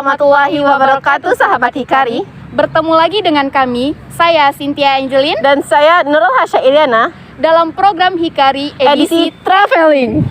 warahmatullahi wabarakatuh, sahabat Hikari. Bertemu lagi dengan kami, saya Cynthia Angelin Dan saya Nurul Hasya Iliana dalam program Hikari edisi Traveling.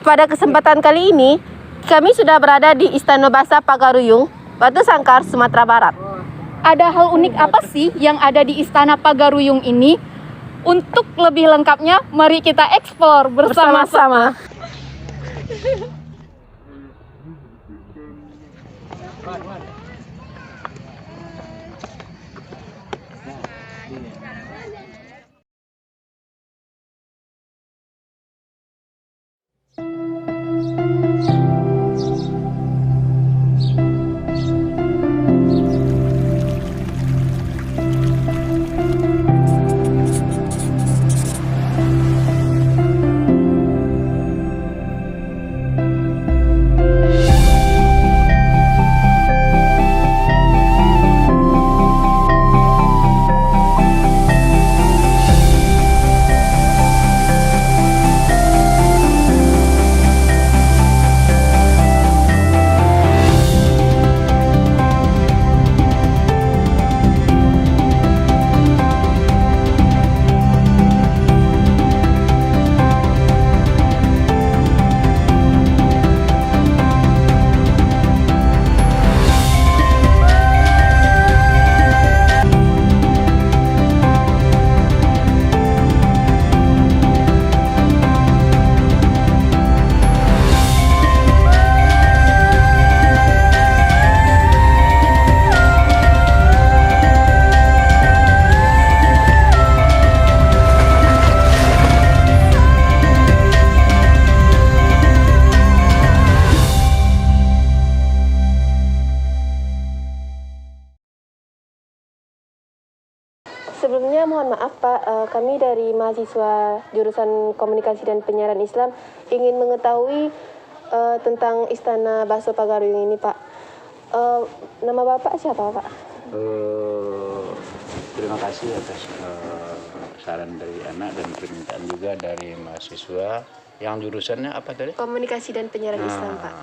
Pada kesempatan kali ini, kami sudah berada di Istana Bahasa Pagaruyung, Batu Sangkar, Sumatera Barat. Ada hal unik apa sih yang ada di Istana Pagaruyung ini? Untuk lebih lengkapnya, mari kita eksplor bersama-sama. Sebelumnya mohon maaf Pak, kami dari mahasiswa jurusan Komunikasi dan Penyiaran Islam ingin mengetahui tentang Istana Bahasa Pagaruyung ini Pak. Nama Bapak siapa Pak? Terima kasih atas saran dari anak dan permintaan juga dari mahasiswa yang jurusannya apa tadi? Komunikasi dan Penyiaran Islam Pak.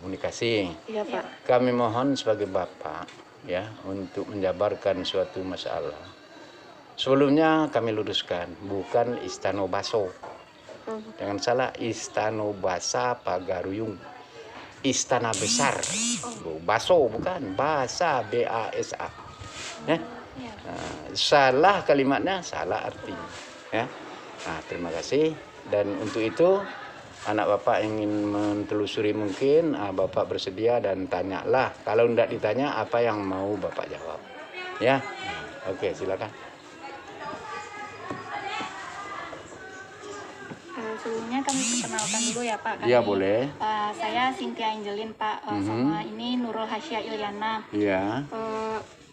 Komunikasi. Iya Pak. Kami mohon sebagai Bapak ya untuk menjabarkan suatu masalah. Sebelumnya kami luruskan, bukan Istana Baso. Jangan salah, Istana Bahasa Pagaruyung. Istana besar. Baso bukan, Bahasa B-A-S-A. Ya? Salah kalimatnya, salah artinya. Ya? Nah, terima kasih. Dan untuk itu, anak Bapak ingin mentelusuri mungkin, Bapak bersedia dan tanyalah. Kalau tidak ditanya, apa yang mau Bapak jawab. Ya, oke, silakan. Sebelumnya kami perkenalkan dulu ya Pak. Iya boleh. Saya Cynthia Angelin Pak, sama ini Nurul Hasya Iliana. Iya.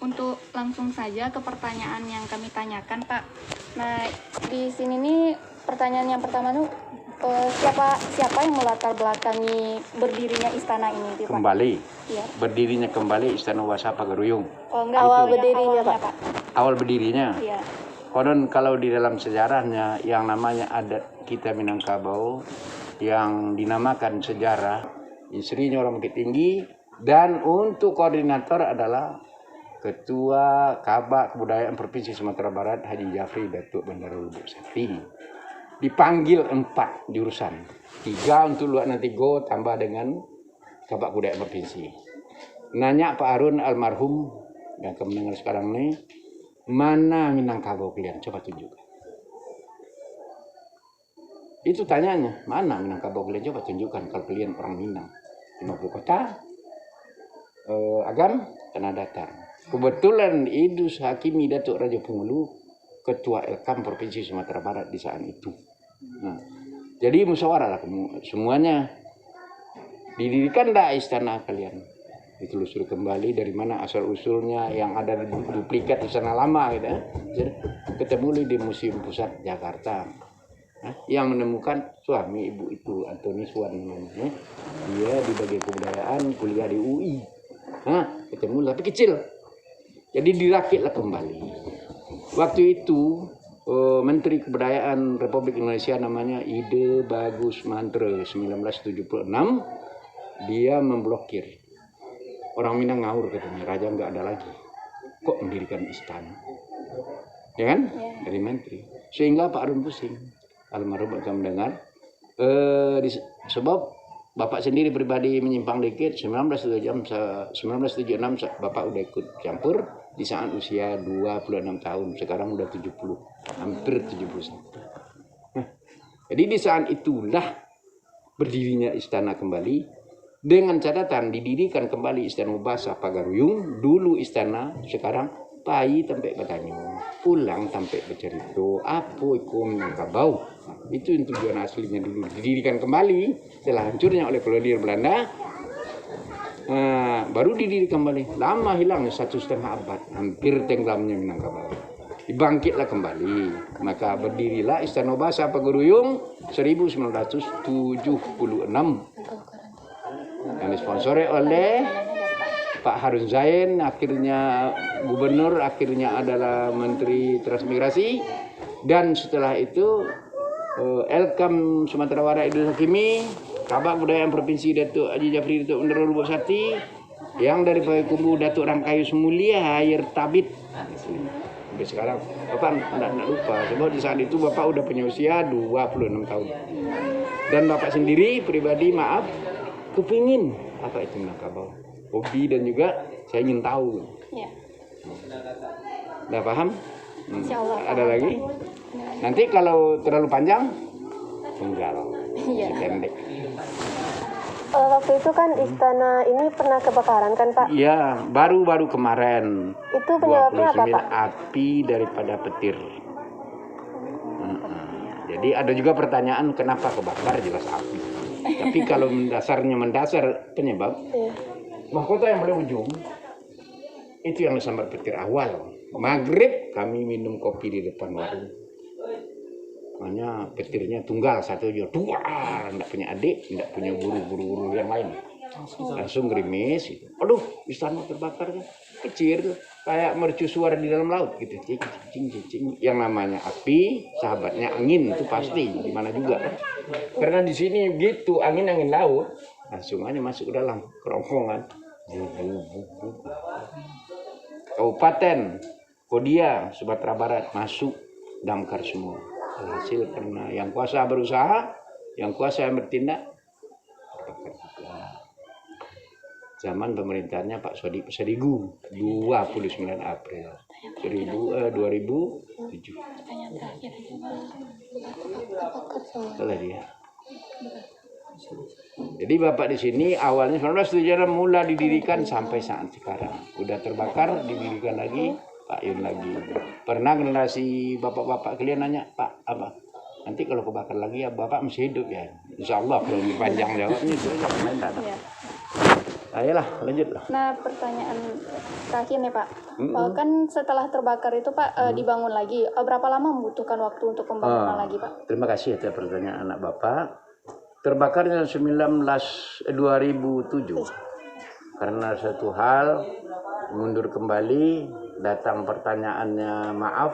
Untuk langsung saja ke pertanyaan yang kami tanyakan Pak. Nah di sini nih pertanyaan yang pertama tuh siapa yang melatar belakangi berdirinya istana ini Pak? Kembali. Iya. Berdirinya kembali Istana Bahasa Pagaruyung. Oh, enggak, Awal itu berdirinya awalnya, Pak. Awal berdirinya. Iya. Konon kalau di dalam sejarahnya yang namanya adat kita Minangkabau yang dinamakan sejarah, istrinya orang Bukit Tinggi, dan untuk koordinator adalah Ketua Kabak Kebudayaan Provinsi Sumatera Barat Haji Jafri Datuk Bandar Lubuk Sakti. Dipanggil 4 jurusan, 3 untuk luar nanti go tambah dengan Kabak Kebudayaan Provinsi. Nanya Pak Arun almarhum yang kemenangan sekarang nih, mana Minangkabau kalian? Coba tunjukkan. Itu tanyanya, mana Minangkabau kalian? Coba tunjukkan kalau kalian orang Minang. 50 kota, Agam, Tanah Datar. Kebetulan Idrus Hakimi Datuk Raja Pengulu, Ketua Elkam Provinsi Sumatera Barat di saat itu. Nah, jadi musyawarah lah semuanya. Didirikan dah istana kalian. Ditelusuri kembali dari mana asal usulnya, yang ada duplikat istana lama gitu ya. Jadi ketemu di Museum Pusat Jakarta. Yang menemukan suami ibu itu Antoni Suwan namanya. Dia di bagian kebudayaan kuliah di UI. Ketemu tapi kecil. Jadi dirakitlah kembali. Waktu itu Menteri Kebudayaan Republik Indonesia namanya Ide Bagus Mantre 1976, dia memblokir Orang Minang ngawur katanya, raja nggak ada lagi. Kok mendirikan istana? Ya kan? Dari menteri. Sehingga Pak Harun pusing. Almarhum akan mendengar. Sebab Bapak sendiri pribadi menyimpang dikit. 1976 Bapak udah ikut campur di saat usia 26 tahun. Sekarang udah 70. Hampir 71. Nah, jadi di saat itulah berdirinya istana kembali. Dengan catatan didirikan kembali Istana Bahasa Pagaruyung. Dulu istana, sekarang Pai sampai bertanya, pulang sampai bercerita, apa iku Minangkabau. Itu yang tujuan aslinya dulu. Didirikan kembali setelah hancurnya oleh kolonial Belanda. Baru didirikan kembali. Lama hilang 1,5 abad, hampir tenggelamnya Minangkabau. Dibangkitlah kembali, maka berdirilah Istana Bahasa Pagaruyung 1976. Yang disponsori oleh Pak Harun Zain, akhirnya gubernur, akhirnya adalah Menteri Transmigrasi, dan setelah itu Elkam Sumatera Barat Idrus Hakimi, Kabak Budaya Provinsi Datuk Haji Jafri Datuk Menero Lubuk Sati, yang dari Payakumbuh Datuk Rangkayu Semulia Hayer Tabit. Sampai sekarang Bapak tidak lupa, sebab di saat itu Bapak udah punya usia 26 tahun. Dan Bapak sendiri pribadi kepingin apa itu Minangkabau, hobi, dan juga saya ingin tahu. Ya. Udah paham? Insyaallah. Ada lagi? Nanti kalau terlalu panjang, tunggal. Iya. Pendek. Waktu itu kan istana ini pernah kebakaran kan Pak? Iya, baru-baru kemarin. Itu penyebabnya apa 29 Pak? api daripada petir. Jadi ada juga pertanyaan kenapa kebakar, jelas api. Tapi kalau mendasar penyebab, mahkota yang paling ujung itu yang disambar petir awal. Maghrib kami minum kopi di depan warung. Makanya petirnya tunggal satu aja, dua, tidak punya adik, tidak punya guru yang lain. Langsung gerimis, gitu. Aduh, istana terbakar kan, kecil, kayak mercusuar di dalam laut gitu, cing. Yang namanya api, sahabatnya angin, itu pasti di mana juga kan. Karena di sini gitu, angin laut, langsung aja masuk ke dalam kerongkongan. Kabupaten Kodia, Sumatera Barat masuk damkar semua. Hasil karena yang kuasa berusaha, yang kuasa yang bertindak terbakar juga. Zaman pemerintahnya Pak Sodigu 29 April 2007. Salah dia. Jadi Bapak di sini awalnya 1976 mulai didirikan sampai saat sekarang. Udah terbakar, didirikan lagi, Pak Yun lagi. Pernah generasi bapak-bapak kalian nanya, Pak, apa? Nanti kalau kebakar lagi ya Bapak masih hidup ya? Insya Allah belum panjang jawabnya itu. Ya. Ayolah, lanjutlah. Nah, pertanyaan terakhir nih Pak. Kan setelah terbakar itu Pak dibangun lagi. Berapa lama membutuhkan waktu untuk pembangunan lagi Pak? Terima kasih atas pertanyaan anak Bapak. Terbakarnya 2007 karena satu hal mundur kembali, datang pertanyaannya, maaf,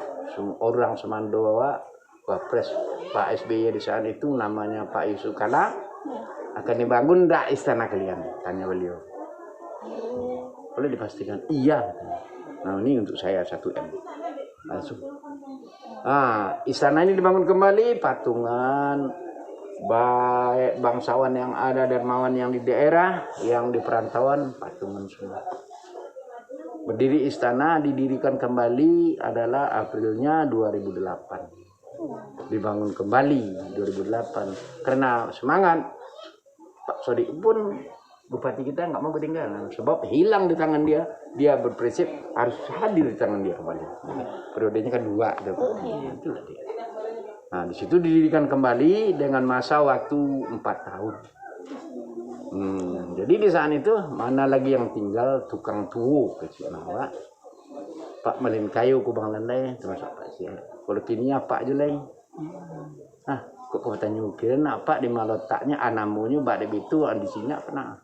orang Semandoa, Wapres Pak SBY di saat itu namanya Pak Yusuf Kala, akan dibangun enggak istana kalian? Tanya beliau. Boleh dipastikan iya. Nah ini untuk saya 1M langsung. Istana ini dibangun kembali, patungan baik bangsawan yang ada, dermawan yang di daerah, yang di perantauan, patungan semua. Berdiri istana didirikan kembali adalah Aprilnya 2008. Dibangun kembali 2008 karena semangat Pak Sodik pun, bupati kita nggak mau ketinggalan, sebab hilang di tangan dia. Dia berprinsip harus hadir di tangan dia kembali. Periodenya kan 2, itulah dia. Nah, di situ didirikan kembali dengan masa waktu 4 tahun. Jadi di saat itu mana lagi yang tinggal tukang tuwo kecil nawa, Pak Malin Kayu Kubang Landai termasuk Pak Sial. Kalau kini apa aja lain. Kok kau tanya kira apa di malotaknya anamunya bade bitu di sini pernah.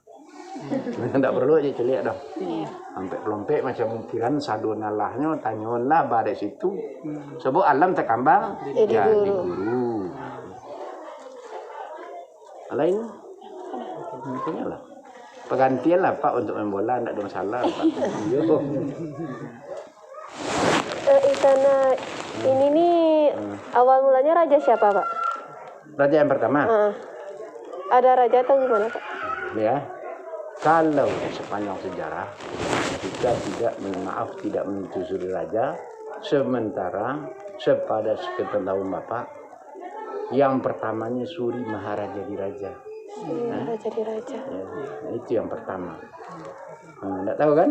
Tidak perlu aja celiak dong. Sampai pelompek macam ukiran sadonalahnya tanyalah pada situ. Sebab alam terkambang jadi guru. Lain punya lah. Pergantian lah Pak untuk main bola, tidak ada masalah Pak. Yo. Istana ini nih awal mulanya raja siapa Pak? Raja yang pertama. Ada raja atau gimana Pak? Ya, kalau sepanjang sejarah kita tidak menelusuri raja, sementara sepada sepengetahuan Bapak, yang pertamanya Suri Maharaja Diraja. Raja di raja. Ya, itu yang pertama. Tidak tahu kan?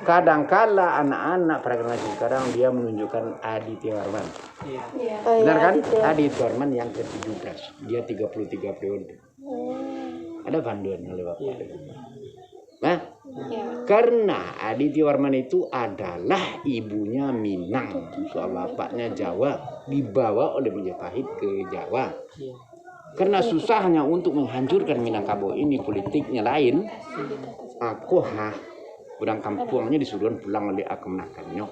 Kadangkala anak-anak pada generasi sekarang dia menunjukkan Aditya Warman. Benar kan? Aditya Warman yang ke-17. Dia 33 periode. Ada panduan oleh Bapak. Nah, karena Aditya Warman itu adalah ibunya Minang, soal bapaknya Jawa, dibawa oleh Majapahit ke Jawa. Karena susahnya untuk menghancurkan Minangkabau ini, politiknya lain, orang kampungnya disuruh pulang oleh aku menakannya.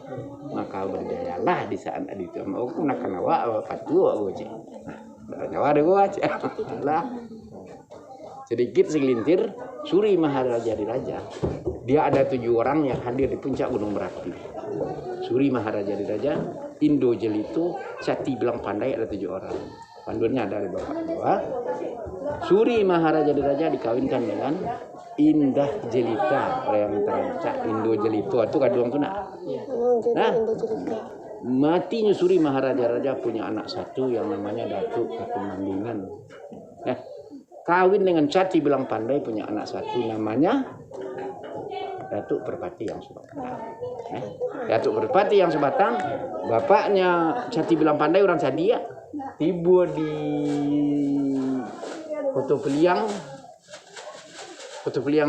Maka berdayalah di saat Aditya Warman, aku menakan awak patuh aku aja. Nah, Jawa ada gua aja. Lah. Sedikit segelintir Suri Maharaja Diraja. Dia ada 7 orang yang hadir di puncak Gunung Merapi. Suri Maharaja Diraja, Indo Jelito, Sati Bilang Pandai ada 7 orang. Panduannya ada dari Bapak bahwa Suri Maharaja Diraja dikawinkan dengan Indah Jelita. Orang yang terancak Indo Jelito itu kadang tuh nak. Nah, matinya Suri Maharaja Raja punya anak satu yang namanya Datuk Ketumandingan. Nah, kawin dengan Sati Bilang Pandai punya anak satu namanya Datuk Perpati yang Sebatang. Datuk Perpati yang Sebatang, bapaknya Sati Bilang Pandai orang Sadia, tiba di Koto Peliang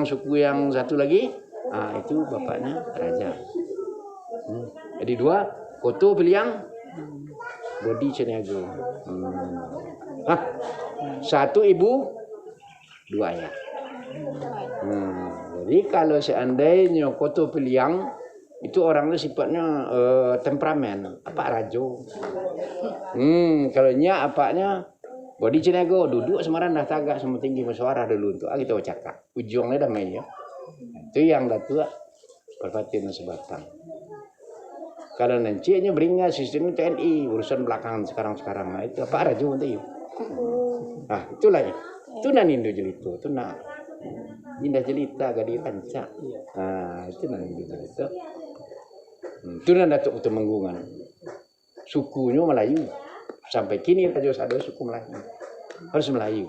suku yang satu lagi, itu bapaknya Raja. Jadi 2 Koto Peliang, Bodi Ceniago. Satu ibu, 2 ayah. Jadi kalau seandainya Koto Peliang itu orangnya sifatnya temperamen, apa rajo. Kalau nya apanya Bodi Ceniago, duduk semaran dah tagak sama tinggi musyawarah dulu untuk kita cakap. Ujungnya dah main ya. Itu yang datua Perpati Sebatang. Kalau nancinya beringat sistem TNI urusan belakangan sekarang. Nah itu apa rajo nanti. Nah itulah ya. Itu nan Indo Jelito, itu nak Indah Jelita gadi rancak. Nah itu nan Indo Jelito. Itu nan Datuk Temenggungan. Sukunya Melayu. Sampai kini Raja Sado suku Melayu. Harus Melayu.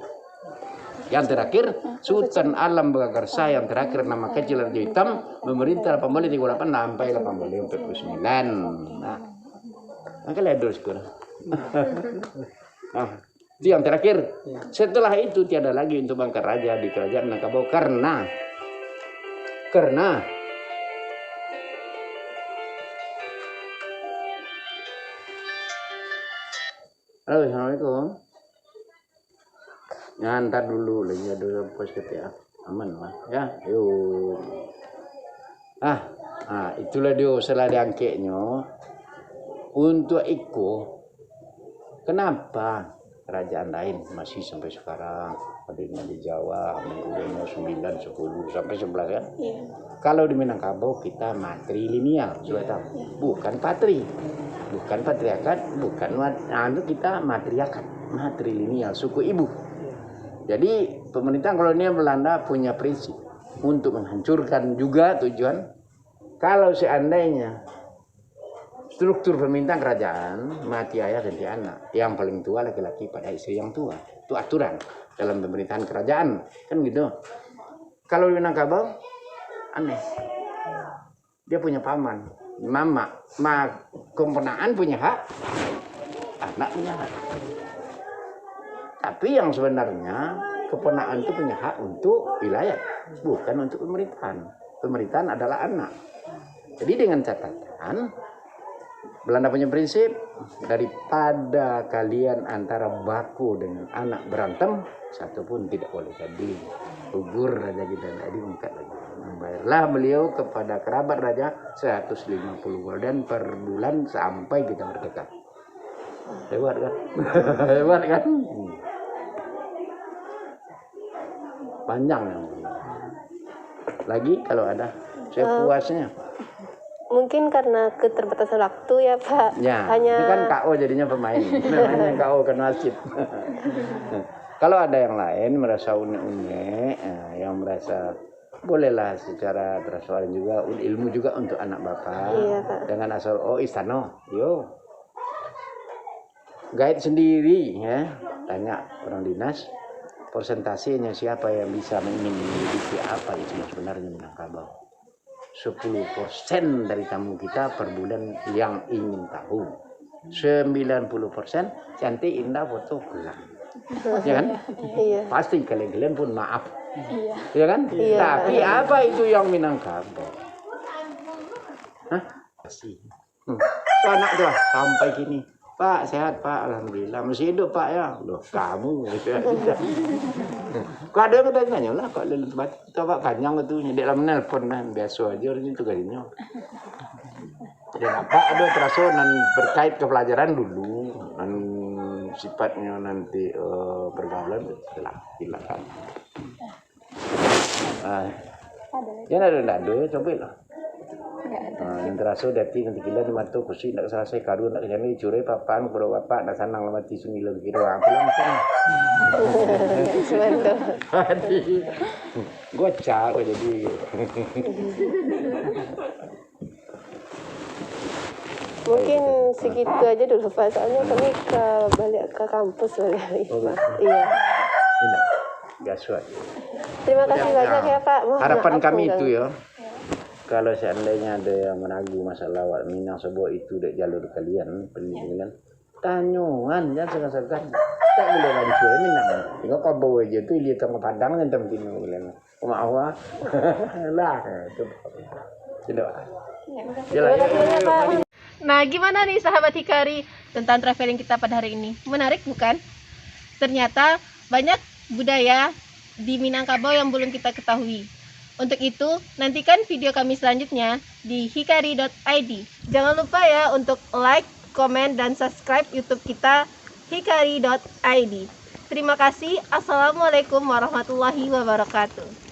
Yang terakhir Sultan Alam Bagagarsa yang terakhir nama kecil Raja Hitam memerintah 1838 sampai 1849. Nah, makanya terus kurang. Nah, itu yang terakhir. Setelah itu tiada lagi untuk mengangkat raja di kerajaan Minangkabau karena halo, assalamualaikum. Ngantar dulu lagi ada pos ya. Aman lah ya. Yuk. Itulah dia setelah diangketnya untuk Iko. Kenapa kerajaan lain masih sampai sekarang hadirnya di Jawa, menggunakan 9, 10 sampai 11 kan? Kalau di Minangkabau kita matrilineal, sudah tahu. Bukan patri. Bukan patriarkat, bukan kita matriarkat, matrilineal, suku ibu. Jadi pemerintahan kolonial Belanda punya prinsip untuk menghancurkan juga tujuan kalau seandainya struktur pemerintahan kerajaan mati ayah ganti anak, yang paling tua laki-laki pada istri yang tua. Itu aturan dalam pemerintahan kerajaan, kan gitu. Kalau di Minangkabau aneh. Dia punya paman, mama, keponaan punya hak, anak punya hak. Tapi yang sebenarnya keponaan itu punya hak untuk wilayah, bukan untuk pemerintahan. Pemerintahan adalah anak. Jadi dengan catatan Belanda punya prinsip, daripada kalian antara baku dengan anak berantem, satu pun tidak boleh jadi. Gugur raja kita tadi mengangkat lagi. Membayarlah beliau kepada kerabat raja 150 gulden per bulan sampai kita merdeka. Hebat kan? Hebat kan? Panjang. lagi kalau ada sepuasnya. Mungkin karena keterbatasan waktu ya Pak. Ya, Hanya itu kan KO jadinya pemain. Namanya KO kan wasit. Kalau ada yang lain merasa unek-unek, yang merasa bolehlah secara transparan juga, ilmu juga untuk anak bapak. Iya, Pak. Dengan asal istana, yo guide sendiri ya, tanya orang dinas persentasenya siapa yang bisa ingin memiliki apa itu sebenarnya Minangkabau. 10% dari tamu kita per bulan yang ingin tahu. 90% cantik indah foto pulang. Ya kan? iya. Pasti kalian pun maaf. Iya. Ya kan? Iya. Tapi apa itu yang Minangkabau? Hah? Kasih. Anak tuh sampai gini. Pak, sehat Pak, alhamdulillah. Masih hidup Pak ya. Loh, kamu gitu ya. Kok ada yang tanya lah, kok lelut banget. Itu Pak panjang itu, nyedek dalam nelpon kan. Biasa aja orang itu gajinya. Ya Pak, ada terasa berkait ke pelajaran dulu. Dan sifatnya nanti pergaulan, silakan. Ya ada, coba lah. Yang terasa dati nanti kila di mata kursi nak selesai kadu nak kejana dicuri papan kepada bapak nak sanang mati 9 kilo apa lah macam. Mantap. Jadi gocak jadi. Mungkin segitu aja dulu Pak. Soalnya kami balik ke kampus balik. Pak. Iya. Tidak, gaswat. Terima kasih banyak ya Pak. Harapan Maaf, kami mengganggu. itu ya. Kalau seandainya ada yang meragu masalah wak Minang sebuah itu dari jalur kalian pendidikan, tanyuan jangan segan-segan. Tak boleh lancur Minang. Tengok kau bawa aja tu lihat tengok padang dan tempat ini boleh. Maaf lah. Tidak. Terima kasih banyak Pak. Nah, gimana nih sahabat Hikari tentang traveling kita pada hari ini? Menarik bukan? Ternyata banyak budaya di Minangkabau yang belum kita ketahui. Untuk itu, nantikan video kami selanjutnya di hikari.id. Jangan lupa ya untuk like, komen, dan subscribe YouTube kita hikari.id. Terima kasih. Assalamualaikum warahmatullahi wabarakatuh.